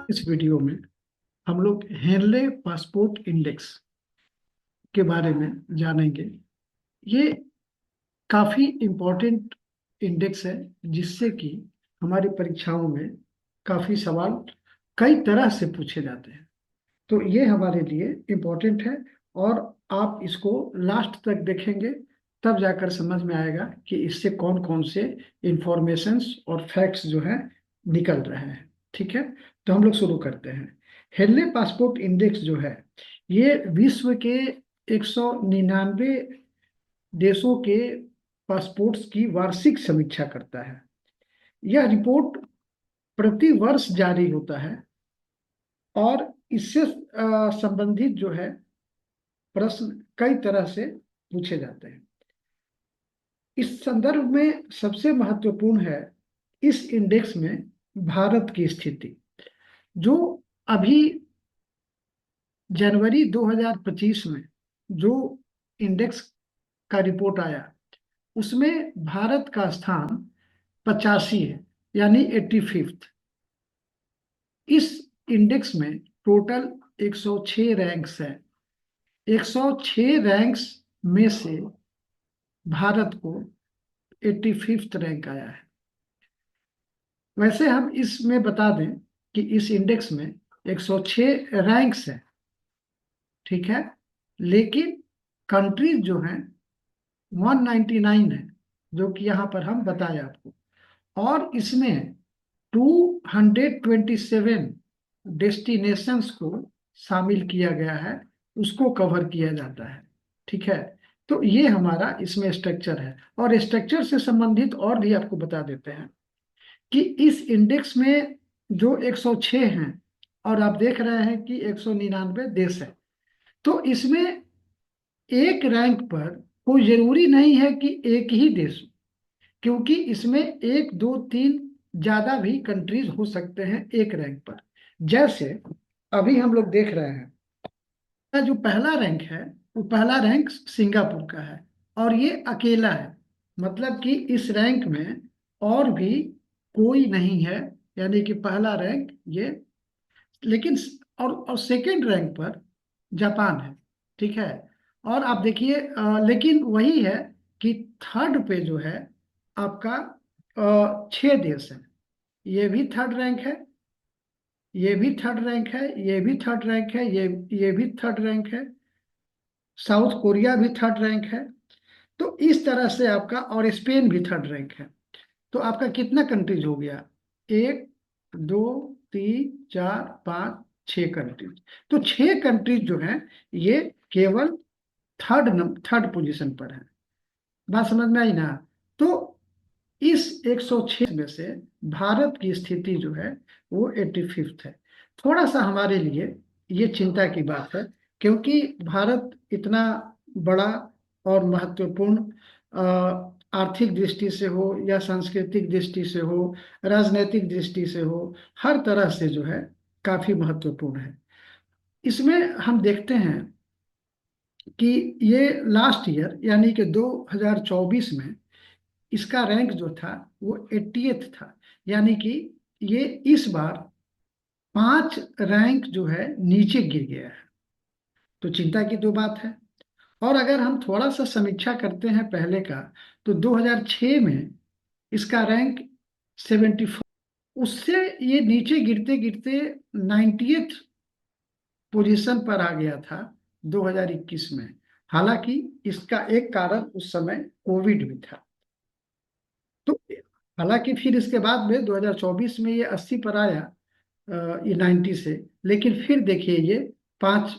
इस वीडियो में हम लोग हेनले पासपोर्ट इंडेक्स के बारे में जानेंगे। ये काफी इम्पोर्टेंट इंडेक्स है जिससे कि हमारी परीक्षाओं में काफी सवाल कई तरह से पूछे जाते हैं। तो ये हमारे लिए इम्पोर्टेंट है और आप इसको लास्ट तक देखेंगे तब जाकर समझ में आएगा कि इससे कौन कौन से इंफॉर्मेशंस और फैक्ट्स जो है निकल रहे हैं। ठीक है, तो हम लोग शुरू करते हैं। हेनले पासपोर्ट इंडेक्स जो है ये विश्व के 199 देशों के पासपोर्ट्स की वार्षिक समीक्षा करता है। यह रिपोर्ट प्रति वर्ष जारी होता है और इससे संबंधित जो है प्रश्न कई तरह से पूछे जाते हैं। इस संदर्भ में सबसे महत्वपूर्ण है इस इंडेक्स में भारत की स्थिति, जो अभी जनवरी 2025 में जो इंडेक्स का रिपोर्ट आया उसमें भारत का स्थान 85 है, यानी 85th। इस इंडेक्स में टोटल 106 रैंक्स है। 106 रैंक्स में से भारत को 85th रैंक आया है। वैसे हम इसमें बता दें कि इस इंडेक्स में 106 रैंक्स है, ठीक है, लेकिन कंट्रीज जो हैं 199 है, जो कि यहाँ पर हम बताए आपको। और इसमें 227 डेस्टिनेशंस को शामिल किया गया है, उसको कवर किया जाता है। ठीक है, तो ये हमारा इसमें स्ट्रक्चर है। और स्ट्रक्चर से संबंधित और भी आपको बता देते हैं कि इस इंडेक्स में जो 106 हैं और आप देख रहे हैं कि 199 देश है, तो इसमें एक रैंक पर कोई जरूरी नहीं है कि एक ही देश हो, क्योंकि इसमें एक दो तीन ज्यादा भी कंट्रीज हो सकते हैं एक रैंक पर। जैसे अभी हम लोग देख रहे हैं जो पहला रैंक है वो पहला रैंक सिंगापुर का है और ये अकेला है, मतलब कि इस रैंक में और भी कोई नहीं है, यानी कि पहला रैंक ये। लेकिन और सेकंड रैंक पर जापान है। ठीक है, और आप देखिए लेकिन वही है कि थर्ड पे जो है आपका 6 देश है। ये भी थर्ड रैंक है, ये भी थर्ड रैंक है, ये भी थर्ड रैंक है, ये भी थर्ड रैंक है। साउथ कोरिया भी थर्ड रैंक है। तो इस तरह से आपका, और स्पेन भी थर्ड रैंक है। तो आपका कितना कंट्रीज हो गया? एक, दो, तीन, चार, पाँच, 6 कंट्रीज। तो 6 कंट्रीज जो है ये केवल थर्ड पोजीशन पर है। बात समझ में आई ना? तो इस 106 में से भारत की स्थिति जो है वो 85th है। थोड़ा सा हमारे लिए ये चिंता की बात है, क्योंकि भारत इतना बड़ा और महत्वपूर्ण आर्थिक दृष्टि से हो या सांस्कृतिक दृष्टि से हो, राजनैतिक दृष्टि से हो, हर तरह से जो है काफी महत्वपूर्ण है। इसमें हम देखते हैं कि ये लास्ट ईयर यानी कि 2024 में इसका रैंक जो था वो 80th था, यानी कि ये इस बार 5 रैंक जो है नीचे गिर गया है। तो चिंता की तो बात है। और अगर हम थोड़ा सा समीक्षा करते हैं पहले का, तो 2006 में इसका रैंक 74, उससे ये नीचे गिरते गिरते 90th पोजीशन पर आ गया था 2021 में। हालांकि इसका एक कारण उस समय कोविड भी था। तो हालांकि फिर इसके बाद में 2024 में ये 80 पर आया, ये 90 से, लेकिन फिर देखिए ये 5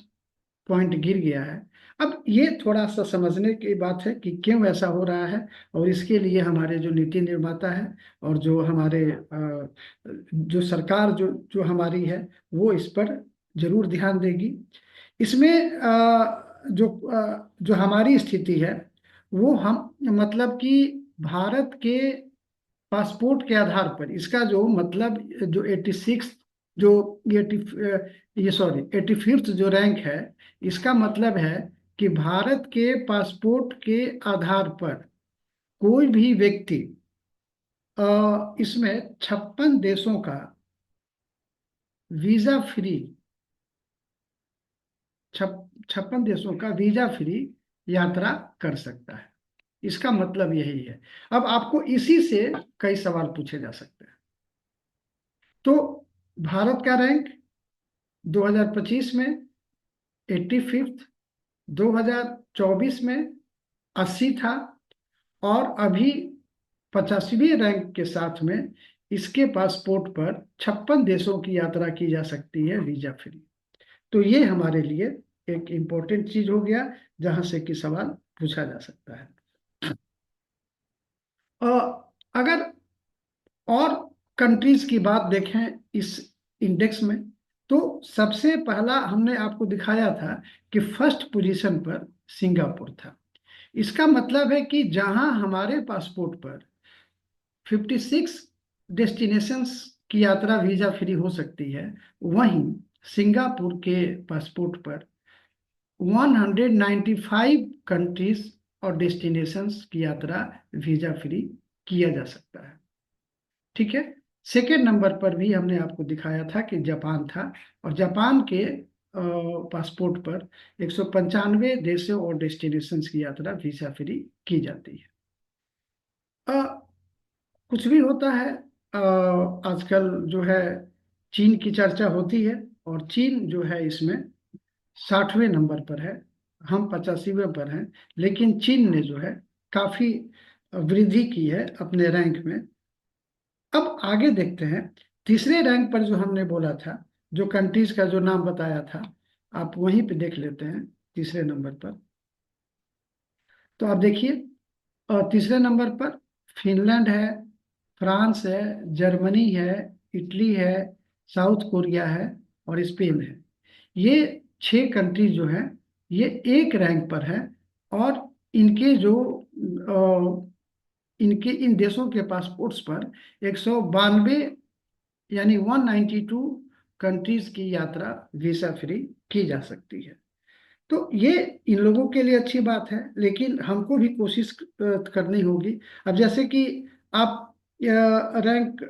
पॉइंट गिर गया है। अब ये थोड़ा सा समझने की बात है कि क्यों ऐसा हो रहा है, और इसके लिए हमारे जो नीति निर्माता है और जो हमारे जो सरकार जो जो हमारी है वो इस पर जरूर ध्यान देगी। इसमें जो हमारी स्थिति है वो हम मतलब कि भारत के पासपोर्ट के आधार पर इसका जो मतलब जो 86 जो 80 ये सॉरी 85th जो रैंक है, इसका मतलब है कि भारत के पासपोर्ट के आधार पर कोई भी व्यक्ति इसमें 56 देशों का वीजा फ्री 56 देशों का वीजा फ्री यात्रा कर सकता है। इसका मतलब यही है। अब आपको इसी से कई सवाल पूछे जा सकते हैं। तो भारत का रैंक 2025 में 85th, 2024 में 80 था, और अभी 85वें रैंक के साथ में इसके पासपोर्ट पर 56 देशों की यात्रा की जा सकती है वीजा फ्री। तो ये हमारे लिए एक इम्पोर्टेंट चीज हो गया, जहां से कि सवाल पूछा जा सकता है। अगर और कंट्रीज की बात देखें इस इंडेक्स में, तो सबसे पहला हमने आपको दिखाया था कि फर्स्ट पोजीशन पर सिंगापुर था। इसका मतलब है कि जहां हमारे पासपोर्ट पर 56 डेस्टिनेशंस की यात्रा वीजा फ्री हो सकती है, वहीं सिंगापुर के पासपोर्ट पर 195 कंट्रीज और डेस्टिनेशंस की यात्रा वीजा फ्री किया जा सकता है। ठीक है। सेकेंड नंबर पर भी हमने आपको दिखाया था कि जापान था, और जापान के पासपोर्ट पर 195 देशों और डेस्टिनेशंस की यात्रा वीजा फ्री की जाती है। कुछ भी होता है, आजकल जो है चीन की चर्चा होती है, और चीन जो है इसमें 60वें नंबर पर है, हम 85वें पर हैं। लेकिन चीन ने जो है काफी वृद्धि की है अपने रैंक में। अब आगे देखते हैं, तीसरे रैंक पर जो हमने बोला था, जो कंट्रीज का जो नाम बताया था, आप वहीं पे देख लेते हैं तीसरे नंबर पर। तो आप देखिए, तीसरे नंबर पर फिनलैंड है, फ्रांस है, जर्मनी है, इटली है, साउथ कोरिया है, और स्पेन है। ये 6 कंट्रीज जो हैं, ये एक रैंक पर है। और इनके जो इनके इन देशों के पासपोर्ट्स पर 192, यानी 192 कंट्रीज की यात्रा वीजा फ्री की जा सकती है। तो ये इन लोगों के लिए अच्छी बात है, लेकिन हमको भी कोशिश करनी होगी। अब जैसे कि आप रैंक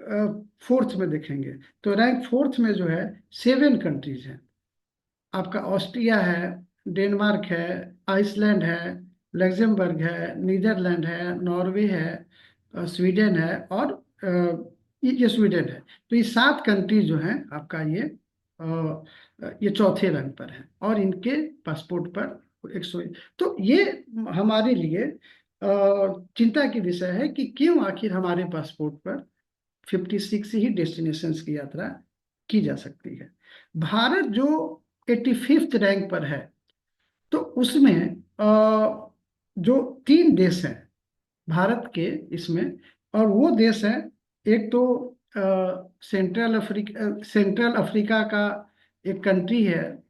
फोर्थ में देखेंगे, तो रैंक फोर्थ में जो है 7 कंट्रीज हैं। आपका ऑस्ट्रिया है, डेनमार्क है, आइसलैंड है, लग्जमबर्ग है, नीदरलैंड है, नॉर्वे है, स्वीडन है, और ये स्वीडन है। तो ये 7 कंट्रीज जो हैं आपका, ये चौथे रैंक पर है, और इनके पासपोर्ट पर 100। तो ये हमारे लिए चिंता की विषय है कि क्यों आखिर हमारे पासपोर्ट पर 56 ही डेस्टिनेशंस की यात्रा की जा सकती है। भारत जो 85th रैंक पर है, तो उसमें जो 3 देश हैं भारत के इसमें, और वो देश है, एक तो सेंट्रल अफ्रीका का एक कंट्री है,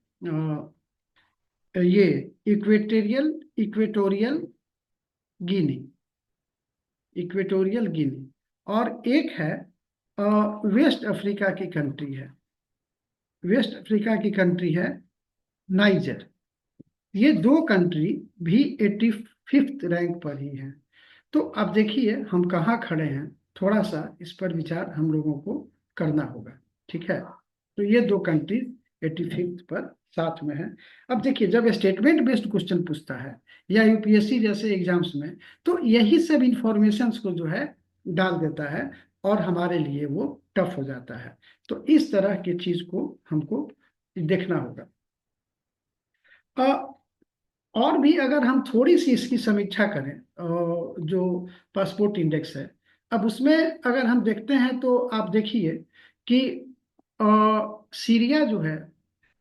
ये इक्वेटोरियल गिनी, इक्वेटोरियल गिनी। और एक है वेस्ट अफ्रीका की कंट्री है, वेस्ट अफ्रीका की कंट्री है नाइजर। ये 2 कंट्री भी 85th रैंक पर ही हैं। तो अब देखिए हम कहाँ खड़े हैं, थोड़ा सा इस पर विचार हम लोगों को करना होगा। ठीक है। तो ये 2 कंट्री 85th पर साथ में है। अब देखिए, जब स्टेटमेंट बेस्ड क्वेश्चन पूछता है या यूपीएससी जैसे एग्जाम्स में, तो यही सब इंफॉर्मेशंस को जो है डाल देता है, और हमारे लिए वो टफ हो जाता है। तो इस तरह की चीज को हमको देखना होगा। और भी अगर हम थोड़ी सी इसकी समीक्षा करें, जो पासपोर्ट इंडेक्स है, अब उसमें अगर हम देखते हैं, तो आप देखिए कि सीरिया जो है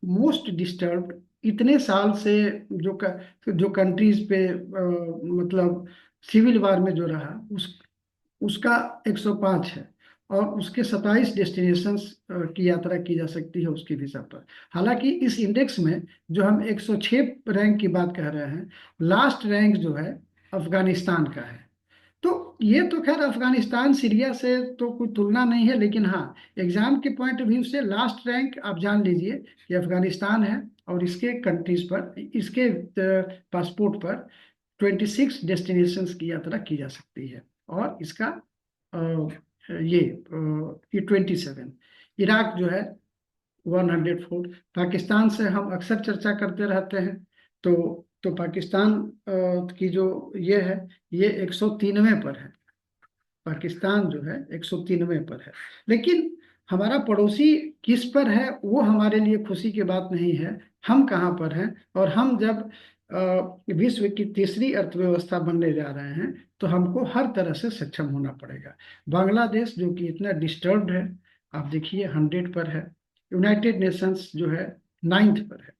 मोस्ट डिस्टर्ब्ड, इतने साल से जो कंट्रीज पे मतलब सिविल वार में जो रहा, उसका 105 है, और उसके 27 डेस्टिनेशंस की यात्रा की जा सकती है उसकी वीजा पर। हालांकि इस इंडेक्स में जो हम 106 रैंक की बात कर रहे हैं, लास्ट रैंक जो है अफगानिस्तान का है। तो ये तो खैर अफगानिस्तान सीरिया से तो कोई तुलना नहीं है, लेकिन हाँ, एग्जाम के पॉइंट ऑफ व्यू से लास्ट रैंक आप जान लीजिए कि अफगानिस्तान है, और इसके कंट्रीज पर, इसके पासपोर्ट पर 26 डेस्टिनेशंस की यात्रा की जा सकती है। और इसका अ, ये 27, इराक जो है 104। पाकिस्तान से हम अक्सर चर्चा करते रहते हैं। तो पाकिस्तान की जो ये है, ये 103वें पर है। पाकिस्तान जो है 103वें पर है। लेकिन हमारा पड़ोसी किस पर है वो हमारे लिए खुशी की बात नहीं है। हम कहाँ पर हैं, और हम जब विश्व की तीसरी अर्थव्यवस्था बनने जा रहे हैं, तो हमको हर तरह से सक्षम होना पड़ेगा। बांग्लादेश जो कि इतना डिस्टर्ब्ड है, आप देखिए 100 पर है। यूनाइटेड नेशंस जो है 9th पर है,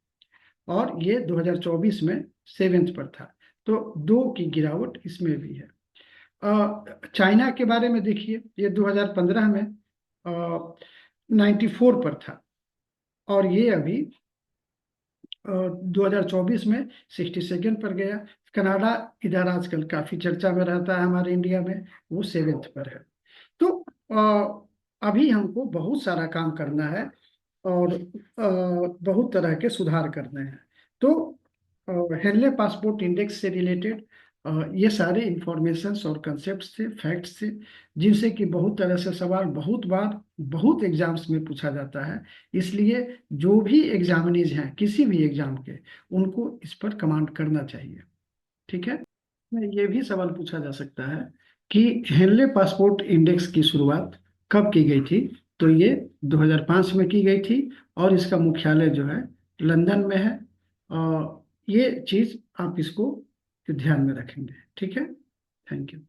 और ये 2024 में 7th पर था। तो 2 की गिरावट इसमें भी है। चाइना के बारे में देखिए, ये 2015 में 94 पर था, और ये अभी 2024 में 62nd पर गया। कनाडा इधर आजकल काफी चर्चा में रहता है हमारे इंडिया में, वो 7th पर है। तो अभी हमको बहुत सारा काम करना है, और बहुत तरह के सुधार करने हैं। तो हेनले पासपोर्ट इंडेक्स से रिलेटेड ये सारे इंफॉर्मेशंस और कंसेप्ट थे, फैक्ट्स थे, जिनसे कि बहुत तरह से सवाल बहुत बार बहुत एग्जाम्स में पूछा जाता है। इसलिए जो भी एग्जामिनीज हैं किसी भी एग्जाम के, उनको इस पर कमांड करना चाहिए। ठीक है। में ये भी सवाल पूछा जा सकता है कि हेनले पासपोर्ट इंडेक्स की शुरुआत कब की गई थी। तो ये 2005 में की गई थी, और इसका मुख्यालय जो है लंदन में है। और ये चीज़ आप इसको ध्यान में रखेंगे। ठीक है। Thank you.